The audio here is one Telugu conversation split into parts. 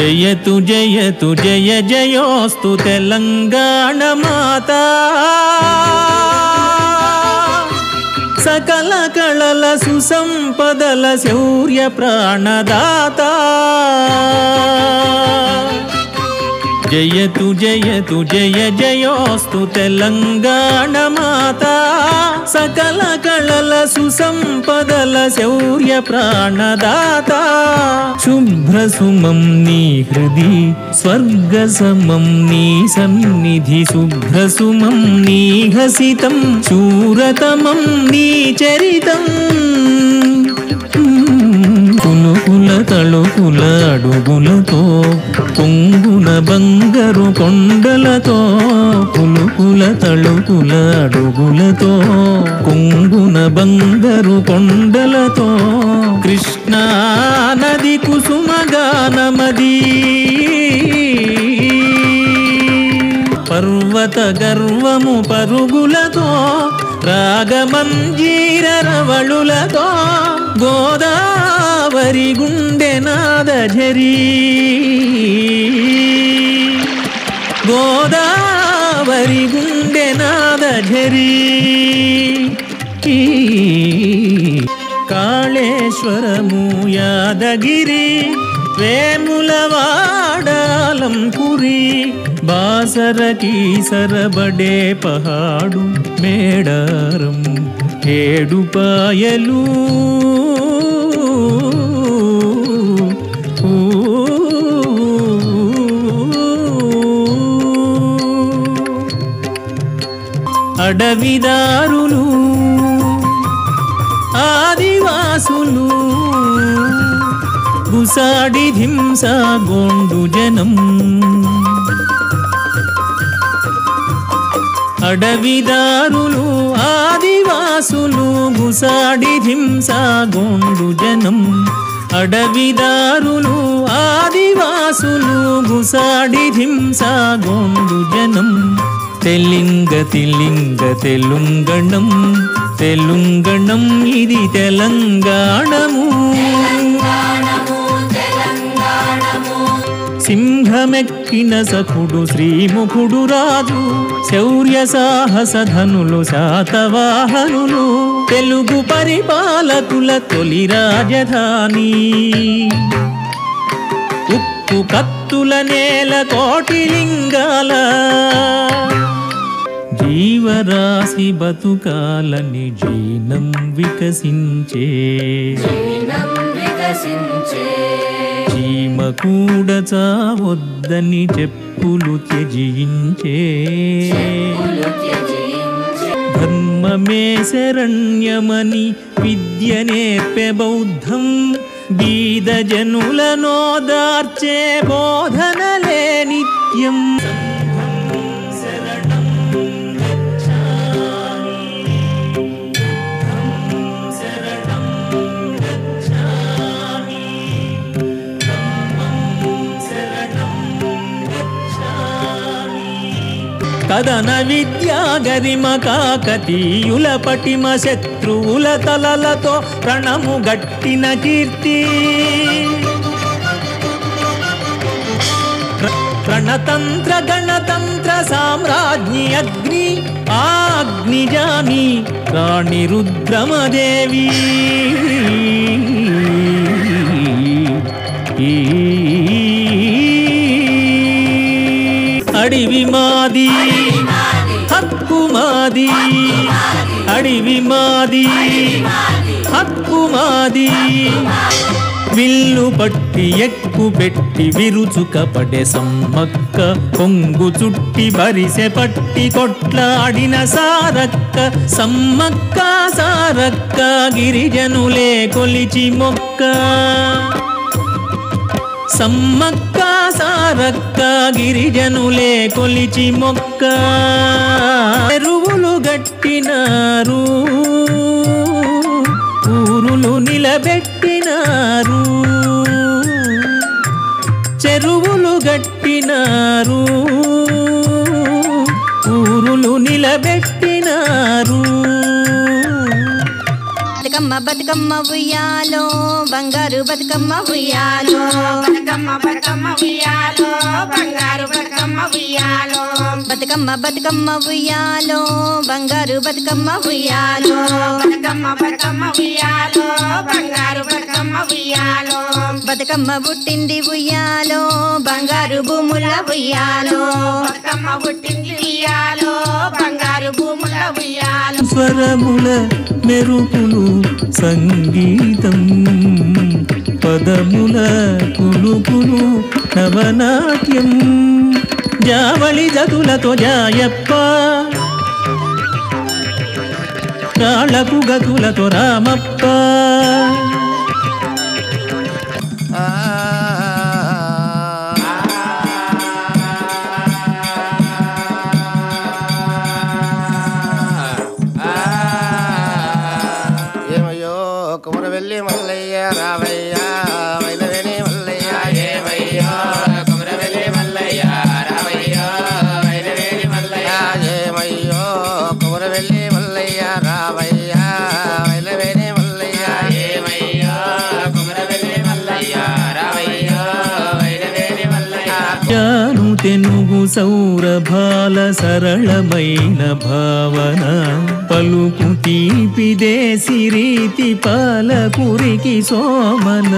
జయతు జయతు జయ జయోస్తు తెలంగాణ మాతా సకల కళల సుసంపదల శౌర్య ప్రాణదాత జయతు జయతు జయ జయోస్తు తెలంగాణ మాతా సకల కళల సుసంపదల శౌర్య ప్రాణదాత శుభ్ర సుమం నీ హృది స్వర్గ సమం నీ సన్నిధి శుభ్ర సుమం నీ హసితం శూరతమం నీ చరితం కులుకుల తళుకుల అడుగులతో కొంగున బంగారు కొండలతో కులుకుల తళుకుల అడుగులతో కొంగున బంగారు కొండలతో కృష్ణా నది కుసుమగానమది పర్వత గర్వము పరుగులతో రాగమంజీర రవళులతో గోదావరి గుండె నాదఝరీ గోదావరి గుండె నాదఝరీ కాళేశ్వరము యాదగిరి వేములవాడాలంపురి బాసర కీసరబడే పహాడు మేడారం ఏడుపాయలు అడవిదారులు ఆదివాసులు గుసాడి ధింస గోండు జనం అడవిదారులు ఆదివాసులు గుసాడి ధింస గోండు జనం అడవిదారులు ఆదివాసులు గుసాడి ధింస గోండు జనం తెలింగ తిలింగ తెలుంగణం తెలుంగణం ఇది తెలంగాణము సింహమెక్కిన సఖుడు శ్రీముఖుడు రాజు శౌర్య సాహస ధనులు శాతవాహనులు తెలుగు పరిపాలకుల తొలి రాజధాని ఉప్పు కత్తుల నేల కోటి లింగాల జీవరాశి బతుకాలని జీనం వికసించే చీమ కూడా చావొద్దని చెప్పులు త్యజించే ధర్మమే శరణ్యమని విద్య నేర్పే బౌద్ధం బీద జనులనోదార్చే బోధనలే నిత్యం కదన విద్యా గరిమ కాకతీయుల పటిమ శత్రువుల తలలతో ప్రణము గట్టిన కీర్తి రణతంత్ర గణతంత్ర సామ్రాజ్ఞి అగ్ని ఆగ్నిజాని రాణి రుద్రమదేవి అడివి మాది హక్కు మాది అడివి మాది హక్కు మాది విల్లు పట్టి ఎక్కు పెట్టి విరుచుక పడే సమ్మక్క కొంగు చుట్టి బరిసె పట్టి కొట్లాడిన సారక్క సమ్మక్క సారక్క గిరిజనులే కొలిచి మొక్క సమ్మక్క సారక్క గిరిజనులే కొలిచి మొక్క చెరువులు గట్టినారు ఊరులు నిలబెట్టినారు చెరువులు గట్టినారు ఊరులు నిలబెట్టినారు బతుకమ్మ ఉయ్యాలో బంగారు బతుకమ్మ ఉయ్యాలో బతుకమ్మ బతుకమ్మ ఉయ్యాలో బంగారు బతుకమ్మ ఉయ్యాలో బతుకమ్మ బతుకమ్మ ఉయ్యాలో బంగారు బతుకమ్మ ఉయ్యాలో బతుకమ్మ బతుకమ్మ ఉయ్యాలో బంగారు బతుకమ్మ ఉయ్యాలో బతుకమ్మ పుట్టింది ఉయ్యాలో బంగారు భూముల ఉయ్యాలో బతుకమ్మ పుట్టింది ఉయ్యాలో బంగారు భూముల ఉయ్యాలో స్వరముల మెరుపులు సంగీతం పదముల కులుకులు నవనాట్యం జావళి జతులతో జాయప్ప కాళ్ళకు గతులతో రామప్ప ఏమయ్యో కుమరవెల్లి మల్లయ్య రావయ్య వైలవేణి మల్లయ్య ఏమయ్యో కుమరవెల్లి మల్లయ్య రావయ్య వైలవేణి మల్లయ్య ఏమయ్యో కుమరవెల్లి మల్లయ్య రావయ్య వైలవేణి మల్లయ్య ఏమయ్యో కుమరవెల్లి మల్లయ్య రావయ్య వైలవేణి మల్లయ్య జాను తెనుగు సౌరభాల సరళమైన భావన పలుకు తీపి దేశి రీతి పాలకురికి సోమన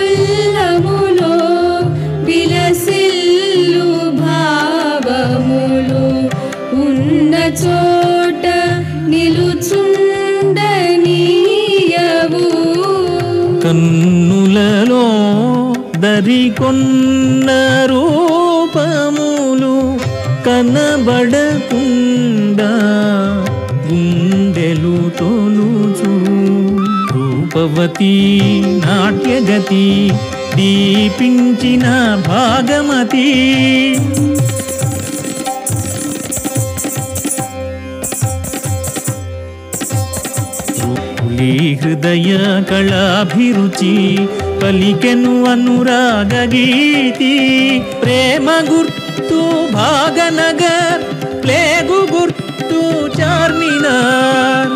ఉల్లములో విలసిల్లు భావములు ఉన్న చోట నిలుచుండనీయవు కన్నులలో దరికొన్న రూపములు కనబడకుండా గుండెలు తోలుచు రూపవతి నాట్యగతి దీపించిన భాగమతి హృదయ కళాభిరుచి పలికెను అనురాగ గీతి ప్రేమ గుర్తు భాగనగర్ ప్లేగు గుర్తు చార్మినార్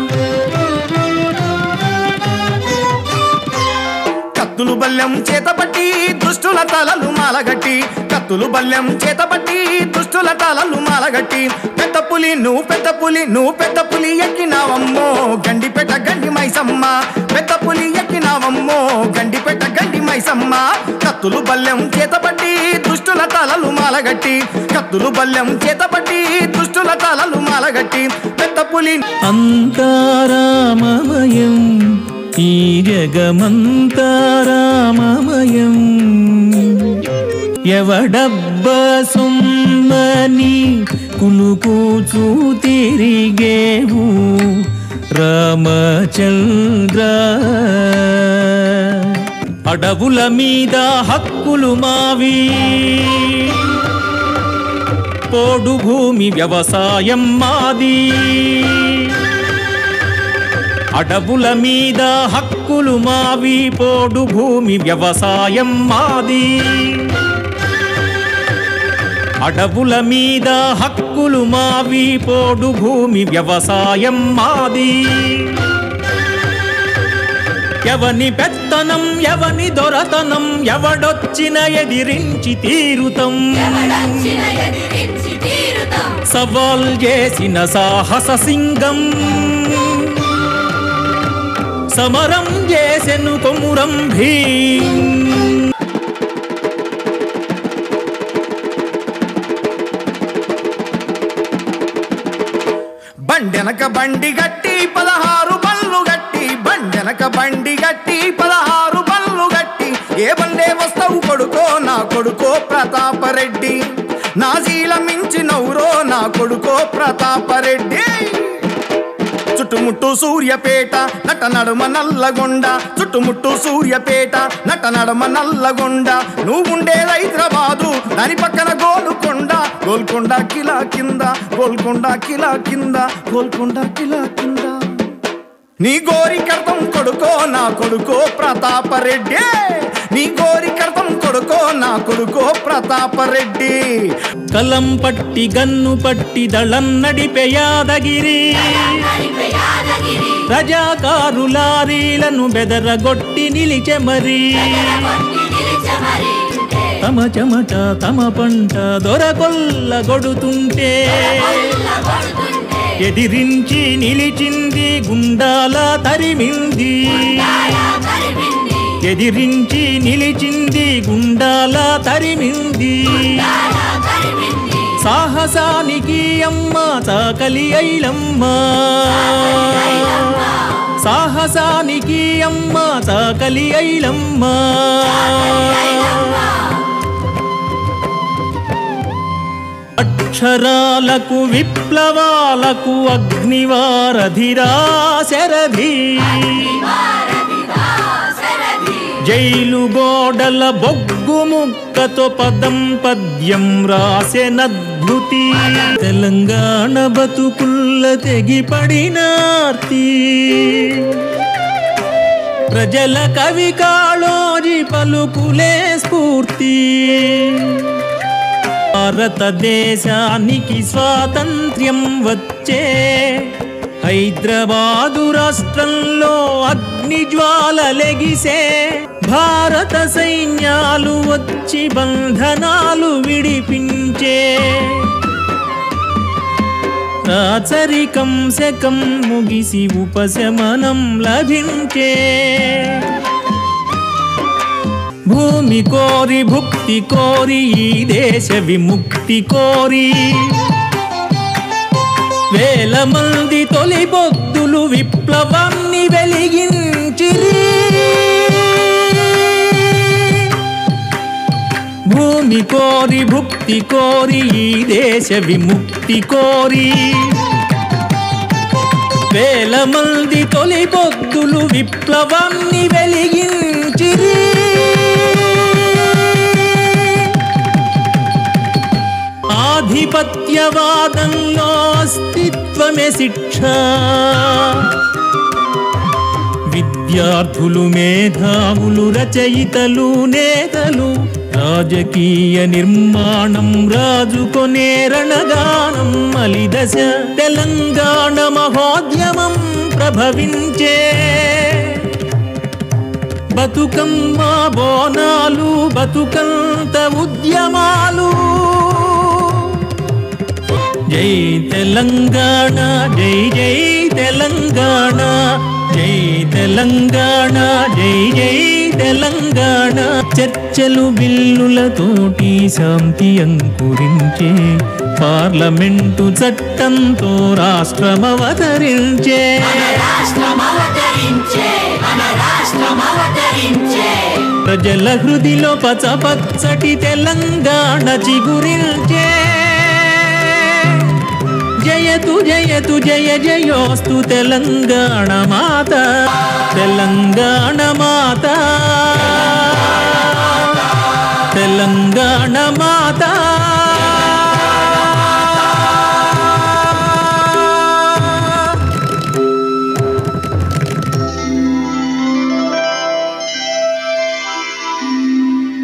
కత్తులు బల్లెం చేతపట్టి దుష్టుల తలలు మాలగట్టి కత్తులు బల్లెం చేతపట్టి దుష్టుల తలలు మాలగట్టి పెద్ద పులి నువ్వు పెద్ద పులి నువ్వు పెద్ద పులి ఎక్కినావమ్మో గండిపెట్ట గండి మైసమ్మ పెద్ద పులి ఎక్కినావమ్మో గండిపెట్ట గండి మైసమ్మ కత్తులు బల్లెం చేతపట్టి దుష్టుల తలలు మాలగట్టి కత్తులు బల్లెం చేతపట్టి దుష్టుల తలలు మాలగట్టి పెద్ద పులి అంతారామమయం ఈ జగమంతారామమయం ఎవడబ్బ సొమ్మని కులుకూచు తిరిగేవు రామచంద్ర అడవుల మీద హక్కులు మావి పోడు భూమి వ్యవసాయం మాది అడవుల మీద హక్కులు మావి పోడు భూమి వ్యవసాయం మాది అడవుల మీద హక్కులు మావి పోడు భూమి వ్యవసాయం మాది ఎవని పెత్తనం ఎవని దొరతనం ఎవడొచ్చిన ఎదిరించి తీరుతం సవాల్ చేసిన సాహస సింగం సమరం చేసెను కొమురం భీం బండెనక బండి గట్టి 16 బళ్ళు గట్టి బండెనక బండి గట్టి 16 బళ్ళు గట్టి ఏ బండే వస్తావు కొడుకో నా కొడుకో ప్రతాపరెడ్డి నా శీల మించినవురో నా కొడుకో ప్రతాపరెడ్డి చుట్టుముట్టు సూర్యపేట నట నడుమ నల్లగొండ చుట్టుముట్టు సూర్యపేట నట నడుమ నల్లగొండ నువ్వుండేది హైదరాబాదు దాని పక్కన గోల్కొండ గోల్కొండ కిలా కింద గోల్కొండ కిలా కింద గోల్కొండ కిలా కింద నీ గోరికర్తం కొడుకో నా కొడుకో ప్రతాపరెడ్డి నీ గోరికర్తం కొడుకో నా కొడుకో ప్రతాపరెడ్డి కలం పట్టి గన్ను పట్టి దళం నడిపే యాదగిరి రజాకారు లారీలను బెదరగొట్టి నిలిచె మరి తమ చెమట తమ పంట దొరకొల్లగొడుతుంటే ఎదిరించి నిలిచింది గుండాల తరిమింది ఎదిరించి నిలిచింది గుండాల తరిమింది సాహసానికి అమ్మ చాకలి ఐలమ్మ సాహసానికి అమ్మ చాకలి ఐలమ్మ అక్షరాలకు విప్లవాలకు అగ్నివారధిరా శరధి జైలు గోడల బొగ్గు ముక్కతో పదం పద్యం రాసెనద్భుతి తెలంగాణ బతుకుల్ల తెగిపడినార్తి ప్రజల కవి కాళోజీ పలుకులే స్ఫూర్తి భారతదేశానికి స్వాతంత్ర్యం వచ్చే హైదరాబాదు రాష్ట్రంలో అగ్నిజ్వాలలెగిసే భారత సైన్యాలు వచ్చి బంధనాలు విడిపించే రాచరికం శకం ముగిసి ఉపశమనం లభించే భూమి కోరి భుక్తి కోరి ఈ దేశ విముక్తి కోరి వేల మంది తొలి పొద్దులు విప్లవాన్ని వెలిగించిరి భూమి కోరి భుక్తి కోరి ఈ దేశ విముక్తి కోరి వేల మంది తొలి పొద్దులు విప్లవాన్ని వెలిగించిరి ఆధిపత్యవాదంలో అస్తిత్వమే శిక్ష విద్యార్థులు మేధావులు రచయితలు నేతలు రాజకీయ నిర్మాణం రాజుకొనే రణగానం మలిదశ తెలంగాణ మహోద్యమం ప్రభవించే బతుకమ్మ బోనాలు బతుకంత ఉద్యమాలు జై తెలంగాణ జై జై తెలంగాణ జై తెలంగాణ జై జై తెలంగాణ చర్చలు బిల్లులతోటి శాంతి అంకురించే పార్లమెంటు చట్టంతో రాష్ట్రమవతరించే ప్రజల హృదిలో పచ్చపచ్చటి తెలంగాణ చిగురించే జయతు జయతు జయ జయోస్తు తెలంగాణ మాత తెలంగాణ మాత తెలంగాణ